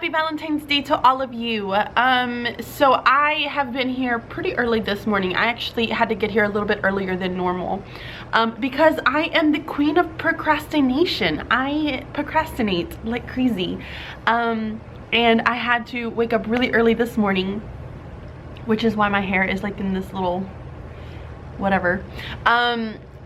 Happy Valentine's Day to all of you. So I have been here pretty early this morning. I actually had to get here a little bit earlier than normal because I am the queen of procrastination. I procrastinate like crazy. And I had to wake up really early this morning, which is why my hair is like in this little whatever.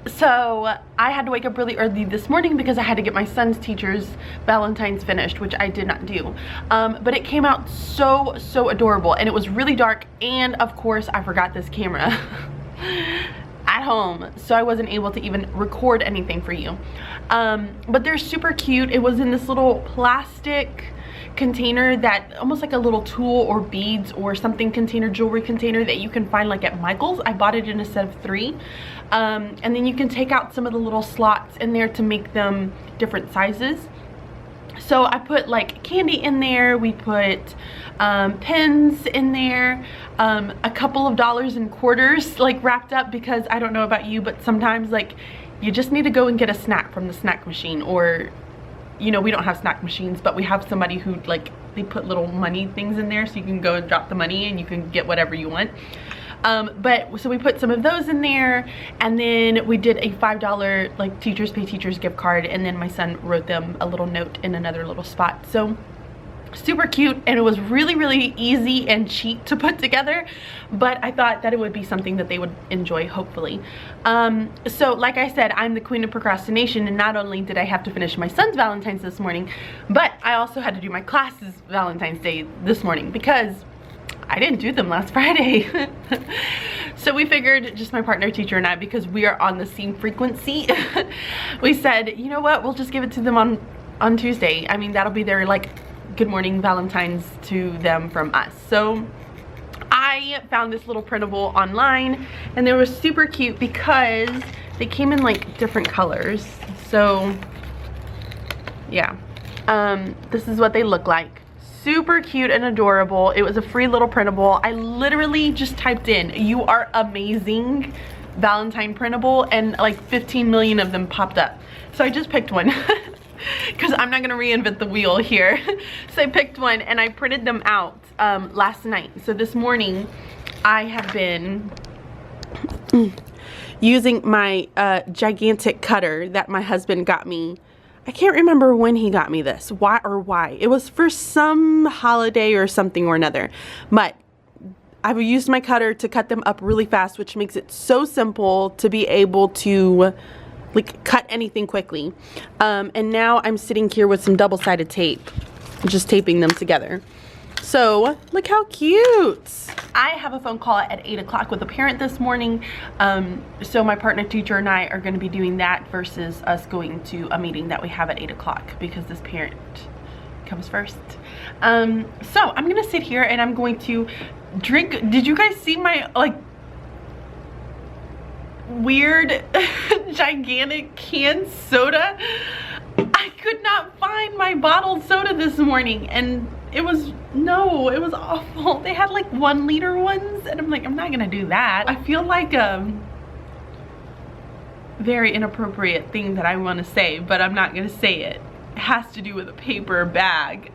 So I had to wake up really early this morning because I had to get my son's teacher's Valentine's finished, which I did not do. But it came out so adorable, and it was really dark, and of course I forgot this camera at home, so I wasn't able to even record anything for you. But they're super cute. It was in this little plastic container that almost like a little tulle or beads or something container, jewelry container that you can find like at Michael's. I bought it in a set of 3, and then you can take out some of the little slots in there to make them different sizes. So I put like candy in there, we put pens in there, a couple of dollars in quarters like wrapped up, because I don't know about you, but sometimes like you just need to go and get a snack from the snack machine, or you know, we don't have snack machines, but we have somebody who like, they put little money things in there so you can go and drop the money and you can get whatever you want. But so we put some of those in there, and then we did a $5 like teachers pay teachers gift card, and then my son wrote them a little note in another little spot. So super cute, and it was really easy and cheap to put together, but I thought that it would be something that they would enjoy, hopefully. So like I said, I'm the queen of procrastination, and not only did I have to finish my son's Valentine's this morning, but I also had to do my class's Valentine's Day this morning because I didn't do them last Friday. So we figured, just my partner, teacher, and I, because we are on the same frequency, we said, you know what, we'll just give it to them on Tuesday. I mean, that'll be their like good morning Valentine's to them from us. So I found this little printable online, and they were super cute because they came in like different colors. So yeah, this is what they look like. Super cute and adorable. It was a free little printable. I literally just typed in "you are amazing Valentine printable," and like 15 million of them popped up. So I just picked one because I'm not gonna reinvent the wheel here. So I picked one and I printed them out last night. So this morning I have been using my gigantic cutter that my husband got me. I can't remember when he got me this, why. It was for some holiday or something or another, but I've used my cutter to cut them up really fast, which makes it so simple to be able to like cut anything quickly. And now I'm sitting here with some double-sided tape, just taping them together. So look how cute. I have a phone call at 8 o'clock with a parent this morning, so my partner, teacher, and I are going to be doing that versus us going to a meeting that we have at 8 o'clock because this parent comes first. So I'm gonna sit here and I'm going to drink. Did you guys see my like weird gigantic canned soda? I could not find my bottled soda this morning, and it was awful. They had like 1 liter ones, and I'm like, I'm not gonna do that. I feel like a very inappropriate thing that I want to say, but I'm not gonna say it. It has to do with a paper bag.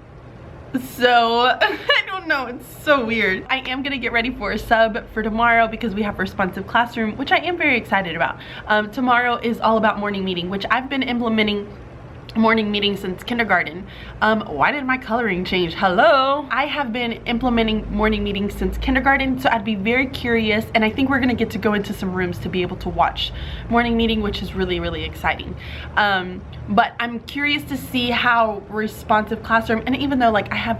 So I don't know, it's so weird. I am gonna get ready for a sub for tomorrow because we have responsive classroom, which I am very excited about. Tomorrow is all about morning meeting, which I've been implementing morning meeting since kindergarten. Why did my coloring change? Hello? I have been implementing morning meetings since kindergarten, so I'd be very curious, and I think we're gonna get to go into some rooms to be able to watch morning meeting, which is really exciting. But I'm curious to see how responsive classroom, and even though like I've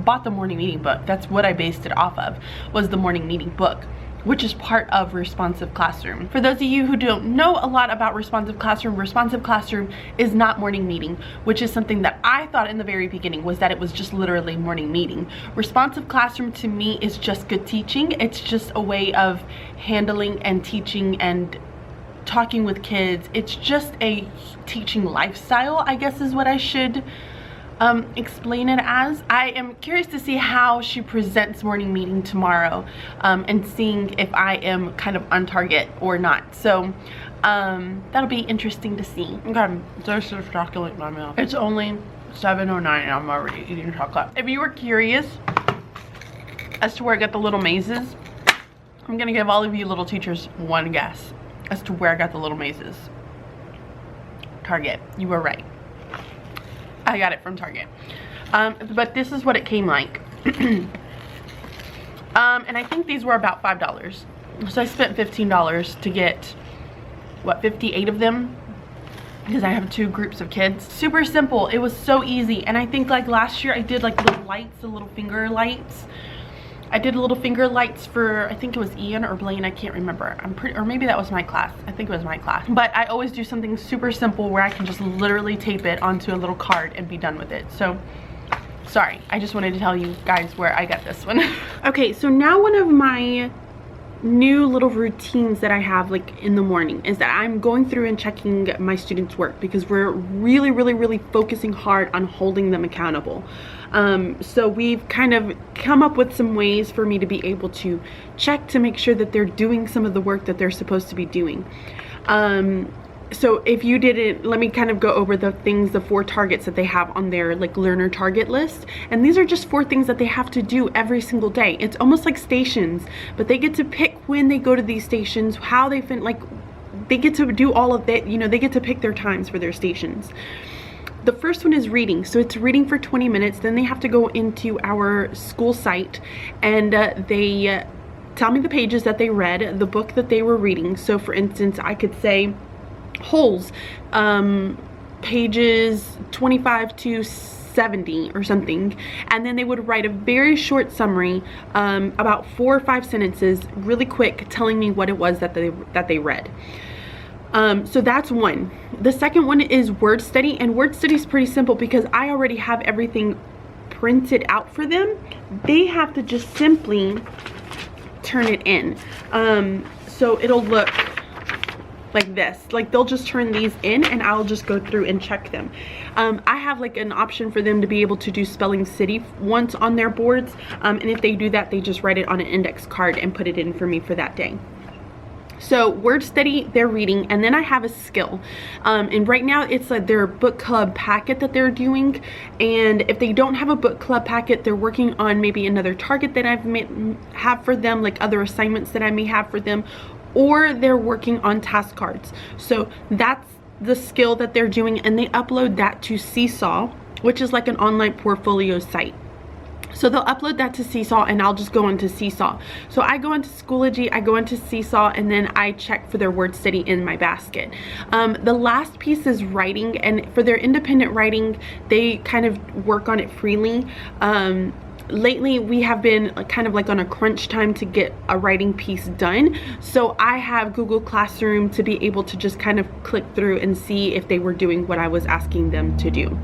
bought the morning meeting book, that's what I based it off of, was the morning meeting book, which is part of responsive classroom. For those of you who don't know a lot about responsive classroom is not morning meeting, which is something that I thought in the very beginning was that it was just literally morning meeting. Responsive classroom to me is just good teaching. It's just a way of handling and teaching and talking with kids. It's just a teaching lifestyle, I guess is what I should explain it as. I am curious to see how she presents morning meeting tomorrow, and seeing if I am kind of on target or not. So that'll be interesting to see. God, there's so chocolate in my mouth. It's only 7:09 and I'm already eating chocolate. If you were curious as to where I got the little mazes, I'm gonna give all of you little teachers one guess as to where I got the little mazes. Target. You were right. I got it from Target. But this is what it came like. And I think these were about $5. So I spent $15 to get, what, 58 of them? Because I have 2 groups of kids. Super simple. It was so easy. And I think like last year I did like little lights, the little finger lights. I did little finger lights for, I think it was Ian or Blaine, I can't remember. Or maybe that was my class. I think it was my class. But I always do something super simple where I can just literally tape it onto a little card and be done with it. So, sorry. I just wanted to tell you guys where I got this one. Okay, so now one of my new little routines that I have like in the morning is that I'm going through and checking my students' work because we're really focusing hard on holding them accountable. So we've kind of come up with some ways for me to be able to check to make sure that they're doing some of the work that they're supposed to be doing. So if you didn't, let me kind of go over the things, the 4 targets that they have on their like learner target list. And these are just 4 things that they have to do every single day. It's almost like stations, but they get to pick when they go to these stations, how they like they get to do all of that, you know, they get to pick their times for their stations. The first one is reading. So it's reading for 20 minutes. Then they have to go into our school site and they tell me the pages that they read, the book that they were reading. So for instance, I could say Holes, pages 25 to 70 or something, and then they would write a very short summary, about 4 or 5 sentences, really quick, telling me what it was that they read. So that's one. The second one is word study, and word study is pretty simple because I already have everything printed out for them. They have to just simply turn it in. So it'll look like this, like they'll just turn these in and I'll just go through and check them. I have like an option for them to be able to do spelling city once on their boards, and if they do that, they just write it on an index card and put it in for me for that day. So word study, they're reading, and then I have a skill, and right now it's like their book club packet that they're doing, and if they don't have a book club packet, they're working on maybe another target that have for them, like other assignments that I may have for them, or they're working on task cards. So that's the skill that they're doing, and they upload that to Seesaw, which is like an online portfolio site. So they'll upload that to Seesaw and I'll just go into Seesaw. So I go into Schoology, I go into Seesaw, and then I check for their word study in my basket. The last piece is writing, and for their independent writing, they kind of work on it freely. Lately we have been kind of like on a crunch time to get a writing piece done, so I have Google Classroom to be able to just kind of click through and see if they were doing what I was asking them to do.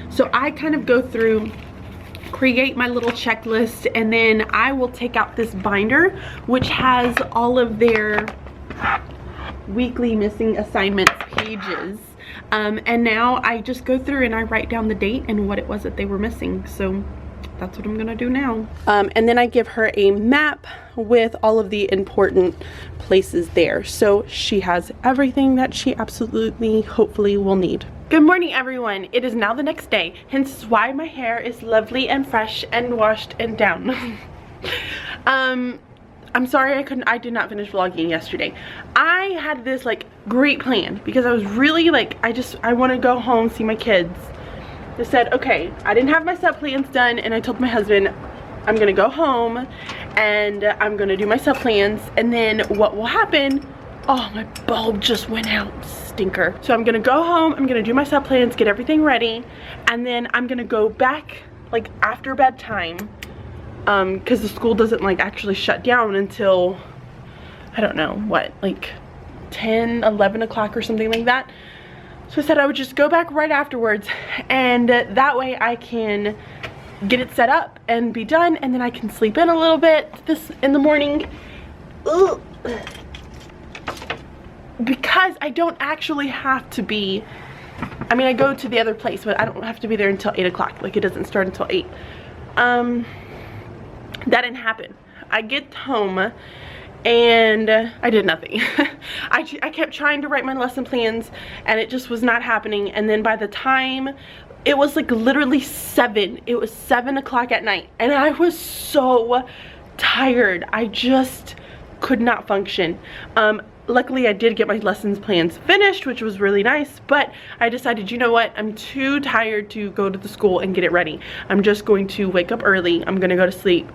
So I kind of go through, create my little checklist, and then I will take out this binder which has all of their weekly missing assignments pages, and now I just go through and I write down the date and what it was that they were missing. So that's what I'm gonna do now. And then I give her a map with all of the important places there, so she has everything that she absolutely, hopefully, will need. Good morning, everyone. It is now the next day, hence why my hair is lovely and fresh and washed and down. I'm sorry I did not finish vlogging yesterday. I had this like great plan because I was really like, I want to go home, see my kids. I said, okay, I didn't have my sub plans done, and I told my husband I'm gonna go home and I'm gonna do my sub plans, and then what will happen, oh, my bulb just went out, stinker. So I'm gonna go home, I'm gonna do my sub plans, get everything ready, and then I'm gonna go back like after bedtime, because the school doesn't like actually shut down until, I don't know what, like 10, 11 o'clock or something like that. So I said I would just go back right afterwards, and that way I can get it set up and be done, and then I can sleep in a little bit in the morning. Ugh. Because I don't actually have to be, I mean, I go to the other place, but I don't have to be there until 8 o'clock. Like, it doesn't start until 8. That didn't happen. I get home and I did nothing. I kept trying to write my lesson plans and it just was not happening, and then by the time it was like literally 7. It was 7 o'clock at night and I was so tired. I just could not function. Luckily I did get my lessons plans finished, which was really nice, but I decided, you know what, I'm too tired to go to the school and get it ready. I'm just going to wake up early. I'm gonna go to sleep,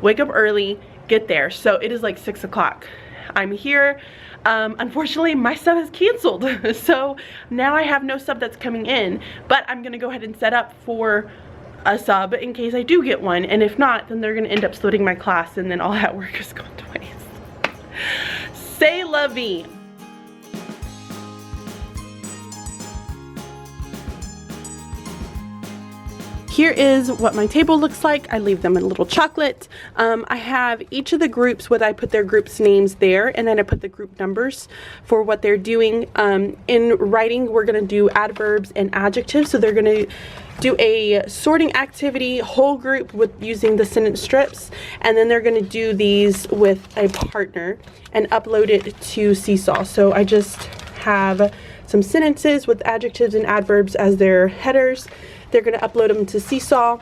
wake up early, get there. So it is like 6 o'clock. I'm here. Unfortunately my sub is canceled, so now I have no sub that's coming in, but I'm gonna go ahead and set up for a sub in case I do get one, and if not, then they're gonna end up splitting my class and then all that work is gone to waste. Say la vie. Here is what my table looks like. I leave them in a little chocolate. I have each of the groups, what I put their groups names there, and then I put the group numbers for what they're doing. In writing, we're gonna do adverbs and adjectives. So they're gonna do a sorting activity, whole group with using the sentence strips, and then they're gonna do these with a partner and upload it to Seesaw. So I just have some sentences with adjectives and adverbs as their headers. They're gonna upload them to Seesaw,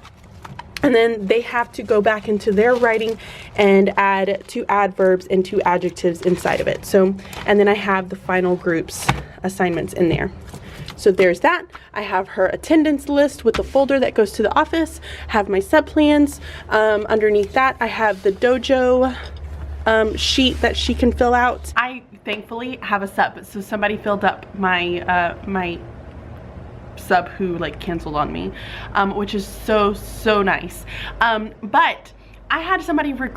and then they have to go back into their writing and add 2 adverbs and 2 adjectives inside of it. So, and then I have the final group's assignments in there. So there's that. I have her attendance list with the folder that goes to the office, have my sub plans. Underneath that, I have the dojo sheet that she can fill out. I thankfully have a sub, so somebody filled up my my sub who like canceled on me, which is so nice. But I had somebody request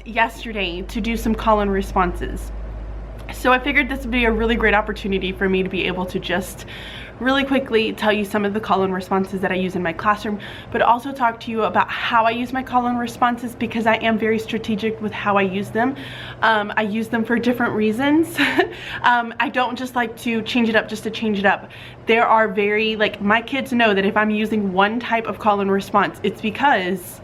yesterday to do some call-in responses. So I figured this would be a really great opportunity for me to be able to just really quickly tell you some of the call-in responses that I use in my classroom, but also talk to you about how I use my call-in responses, because I am very strategic with how I use them. I use them for different reasons. I don't just like to change it up just to change it up. There are very, like, my kids know that if I'm using one type of call-in response, it's because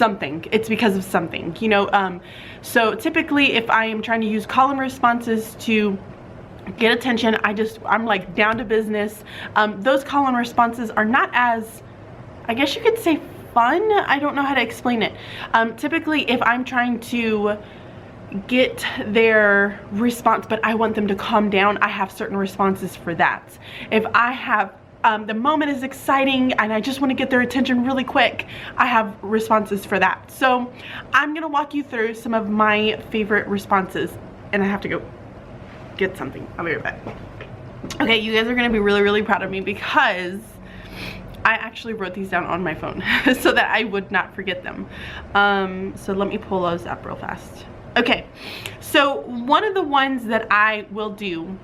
of something, you know. So typically if I am trying to use call-in responses to get attention, I'm like down to business. Those call-in responses are not as, I guess you could say, fun. I don't know how to explain it. Typically if I'm trying to get their response but I want them to calm down, I have certain responses for that. If I have the moment is exciting and I just want to get their attention really quick, I have responses for that. So I'm gonna walk you through some of my favorite responses, and I have to go get something. I'll be right back. Okay, you guys are gonna be really proud of me because I actually wrote these down on my phone so that I would not forget them. So let me pull those up real fast. Okay, so one of the ones that I will do,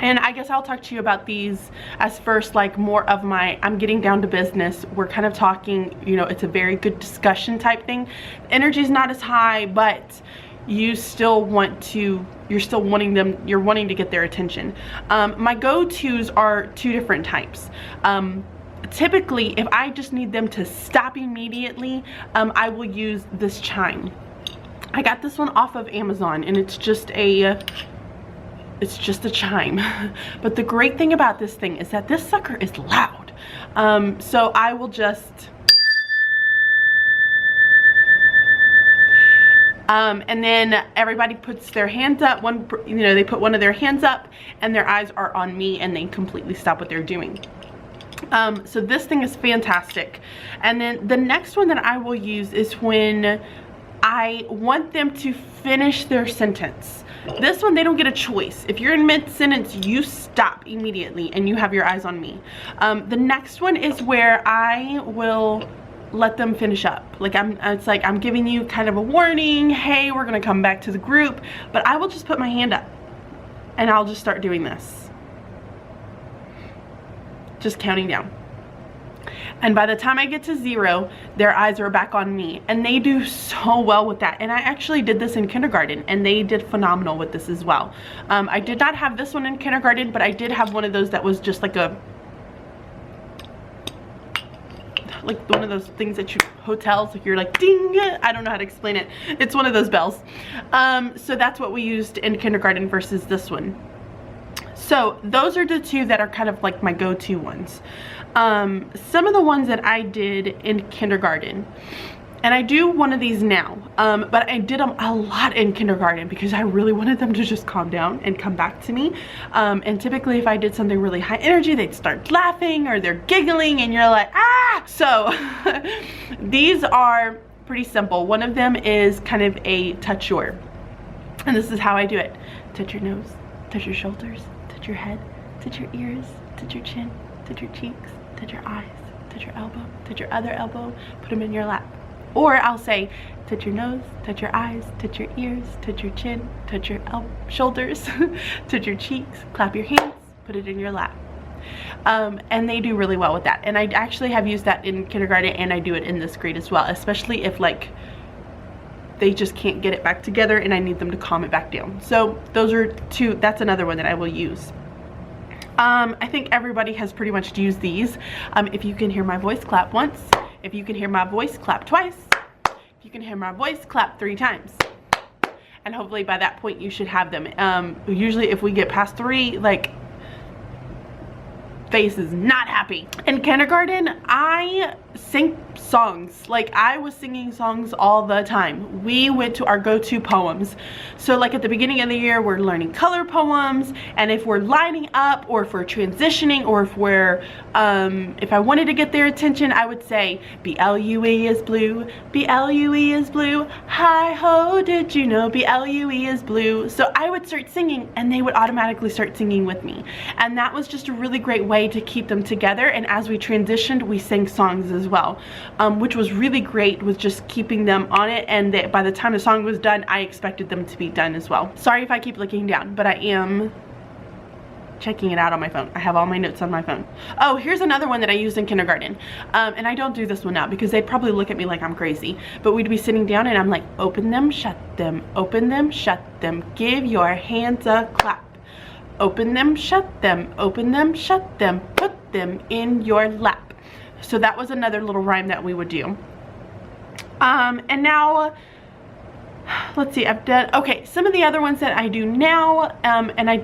and I guess I'll talk to you about these as first, like more of my, I'm getting down to business. We're kind of talking, you know, it's a very good discussion type thing. Energy is not as high, but you still want to, you're wanting to get their attention. My go-tos are 2 different types. Typically, if I just need them to stop immediately, I will use this chime. I got this one off of Amazon, and it's just a chime. But the great thing about this thing is that this sucker is loud. So I will just and then everybody puts their hands up. They put one of their hands up and their eyes are on me and they completely stop what they're doing. So this thing is fantastic. And then the next one that I will use is when I want them to finish their sentence. This one, they don't get a choice. If you're in mid-sentence, you stop immediately and you have your eyes on me. The next one is where I will let them finish up. Like it's like I'm giving you kind of a warning, hey, we're gonna come back to the group, but I will just put my hand up and I'll just start doing this. Just counting down. And by the time I get to 0, their eyes are back on me, and they do so well with that. And I actually did this in kindergarten and they did phenomenal with this as well. I did not have this one in kindergarten, but I did have one of those that was just like one of those things that hotels, like you're like ding, I don't know how to explain it. It's one of those bells. So that's what we used in kindergarten versus this one. So those are the two that are kind of like my go-to ones. Some of the ones that I did in kindergarten, and I do one of these now, but I did them a lot in kindergarten because I really wanted them to just calm down and come back to me. And typically if I did something really high energy, they'd start laughing or they're giggling and you're like, ah! So these are pretty simple. One of them is kind of a touch your, and this is how I do it. Touch your nose, touch your shoulders, touch your head, touch your ears, touch your chin, touch your cheeks, touch your eyes, touch your elbow, touch your other elbow, put them in your lap. Or I'll say, touch your nose, touch your eyes, touch your ears, touch your chin, touch your shoulders, touch your cheeks, clap your hands, put it in your lap. And they do really well with that. And I actually have used that in kindergarten, and I do it in this grade as well, especially if like they just can't get it back together and I need them to calm it back down. So those are two, that's another one that I will use. I think everybody has pretty much used these. If you can hear my voice, clap once. If you can hear my voice, clap twice. If you can hear my voice, clap 3 times. And hopefully by that point you should have them. Usually if we get past 3, like, face is not happy. In kindergarten, I sang songs. Like, I was singing songs all the time. We went to our go-to poems. So like at the beginning of the year, we're learning color poems, and if we're lining up, or if we're transitioning, or if we're if I wanted to get their attention, I would say B-L-U-E is blue, B-L-U-E is blue, hi-ho, did you know B-L-U-E is blue? So I would start singing and they would automatically start singing with me, and that was just a really great way to keep them together. And as we transitioned, we sang songs as well, which was really great with just keeping them on it. And by the time the song was done, I expected them to be done as well. Sorry if I keep looking down, but I am checking it out on my phone. I have all my notes on my phone. Oh, here's another one that I used in kindergarten. And I don't do this one now because they'd probably look at me like I'm crazy. But we'd be sitting down and I'm like, open them, shut them, open them, shut them, give your hands a clap. Open them, shut them, open them, shut them, put them in your lap. So that was another little rhyme that we would do. And now, let's see, I've done, some of the other ones that I do now, and I've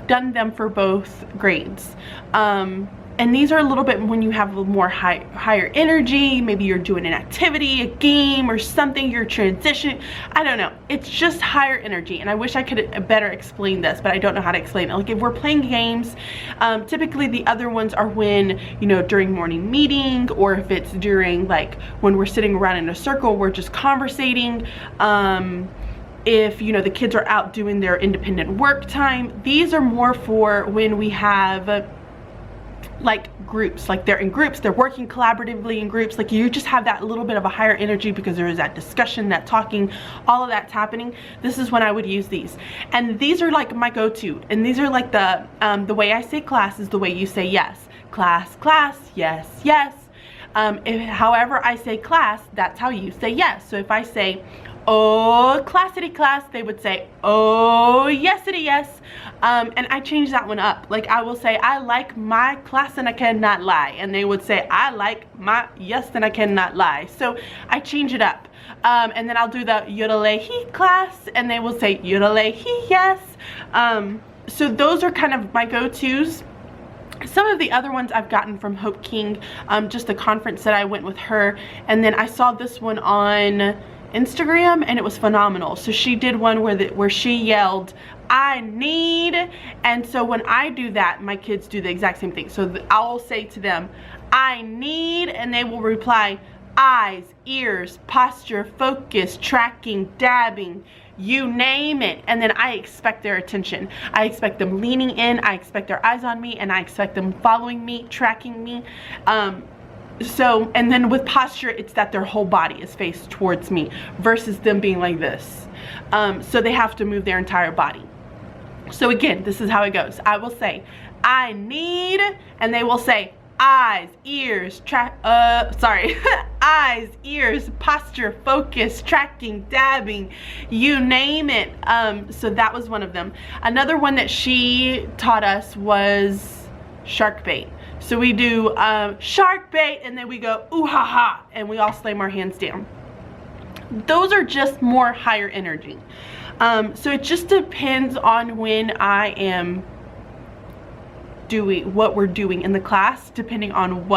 done them for both grades. And these are a little bit when you have a little more higher energy. Maybe you're doing an activity, a game, or something, you're transitioning. I don't know. It's just higher energy. And I wish I could better explain this, but I don't know how to explain it. Like if we're playing games, typically the other ones are when, you know, during morning meeting, or if it's during like when we're sitting around in a circle, we're just conversating. If, you know, the kids are out doing their independent work time. These are more for when we have like groups, like they're in groups, they're working collaboratively in groups, like you just have that little bit of a higher energy because there is that discussion, that talking, all of that's happening. This is when I would use these, and these are like my go-to, and these are like the way I say class is the way you say yes. Class, class, yes, yes. However I say class, that's how you say yes. So if I say, oh, classity class, they would say, oh, yesity yes. And I change that one up. Like I will say, I like my class and I cannot lie. And they would say, I like my yes and I cannot lie. So I change it up. And then I'll do the yodel-he class, and they will say yodel-he yes. So those are kind of my go-tos. Some of the other ones I've gotten from Hope King, just the conference that I went with her. And then I saw this one on Instagram and it was phenomenal. So she did one where she yelled, I need, and so when I do that, my kids do the exact same thing. So I'll say to them, I need, and they will reply, eyes, ears, posture, focus, tracking, dabbing, you name it. And then I expect their attention. I expect them leaning in, I expect their eyes on me, and I expect them following me, tracking me. So, and then with posture, it's that their whole body is faced towards me versus them being like this. So they have to move their entire body. So again, this is how it goes. I will say, I need, and they will say, eyes, ears, eyes, ears, posture, focus, tracking, dabbing, you name it. So that was one of them. Another one that she taught us was shark bait. So we do shark bait, and then we go ooh ha ha, and we all slam our hands down. Those are just more higher energy. So it just depends on when I am we're doing in the class, depending on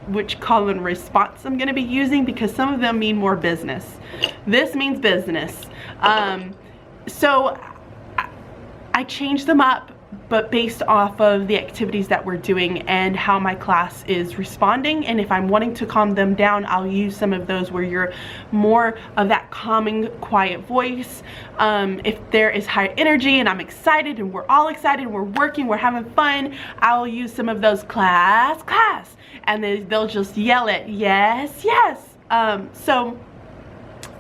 which call and response I'm going to be using, because some of them mean more business. This means business. So I change them up, but based off of the activities that we're doing and how my class is responding. And if I'm wanting to calm them down, I'll use some of those where you're more of that calming, quiet voice. If there is high energy and I'm excited and we're all excited, we're working, we're having fun, I'll use some of those class, and then they'll just yell it, yes, yes. So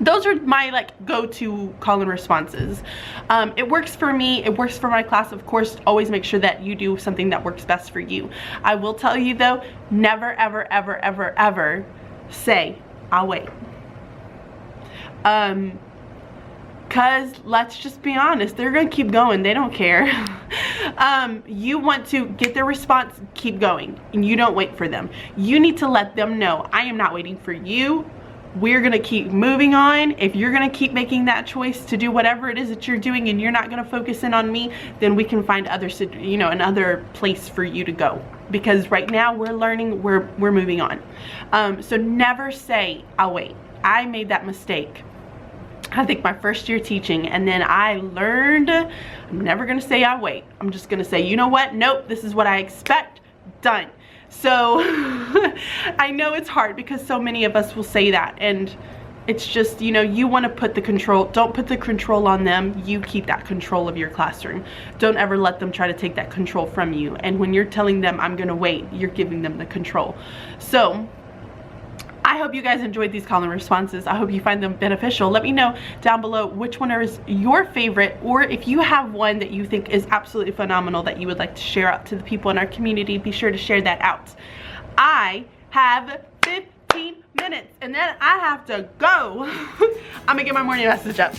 those are my like go-to call and responses. It works for me, it works for my class. Of course, always make sure that you do something that works best for you. I will tell you though, never ever ever ever ever say I'll wait. Cause let's just be honest, they're gonna keep going, they don't care. You want to get their response, keep going, and you don't wait for them. You need to let them know, I am not waiting for you. We're gonna keep moving on. If you're gonna keep making that choice to do whatever it is that you're doing and you're not gonna focus in on me, then we can find another place for you to go. Because right now we're learning, we're moving on. So never say, I'll wait. I made that mistake, I think my first year teaching, and then I learned I'm never gonna say I'll wait. I'm just gonna say, you know what? Nope, this is what I expect, done. So I know it's hard because so many of us will say that, and it's just, you want to put the control, don't put the control on them, you keep that control of your classroom. Don't ever let them try to take that control from you. And when you're telling them I'm gonna wait, you're giving them the control. So I hope you guys enjoyed these call and responses. I hope you find them beneficial. Let me know down below which one is your favorite, or if you have one that you think is absolutely phenomenal that you would like to share out to the people in our community, be sure to share that out. I have 15 minutes and then I have to go. I'm gonna get my morning message up.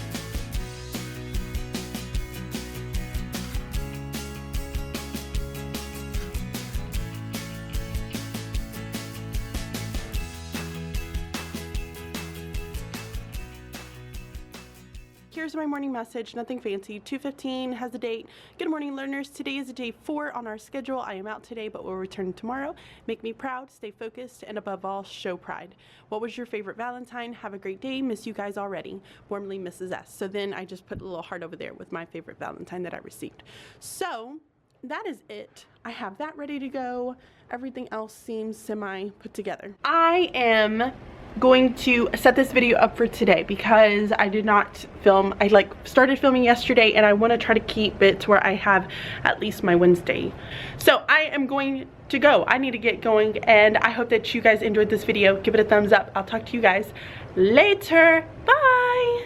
Here's my morning message, nothing fancy. 2:15 has the date. Good morning, learners. Today is day 4 on our schedule. I am out today, but will return tomorrow. Make me proud, stay focused, and above all, show pride. What was your favorite Valentine? Have a great day. Miss you guys already. Warmly, Mrs. S. So then I just put a little heart over there with my favorite Valentine that I received. So that is it. I have that ready to go. Everything else seems semi put together. I am going to set this video up for today because I did not film. I started filming yesterday and I want to try to keep it to where I have at least my Wednesday. So I am going to go. I need to get going, and I hope that you guys enjoyed this video. Give it a thumbs up. I'll talk to you guys later. Bye.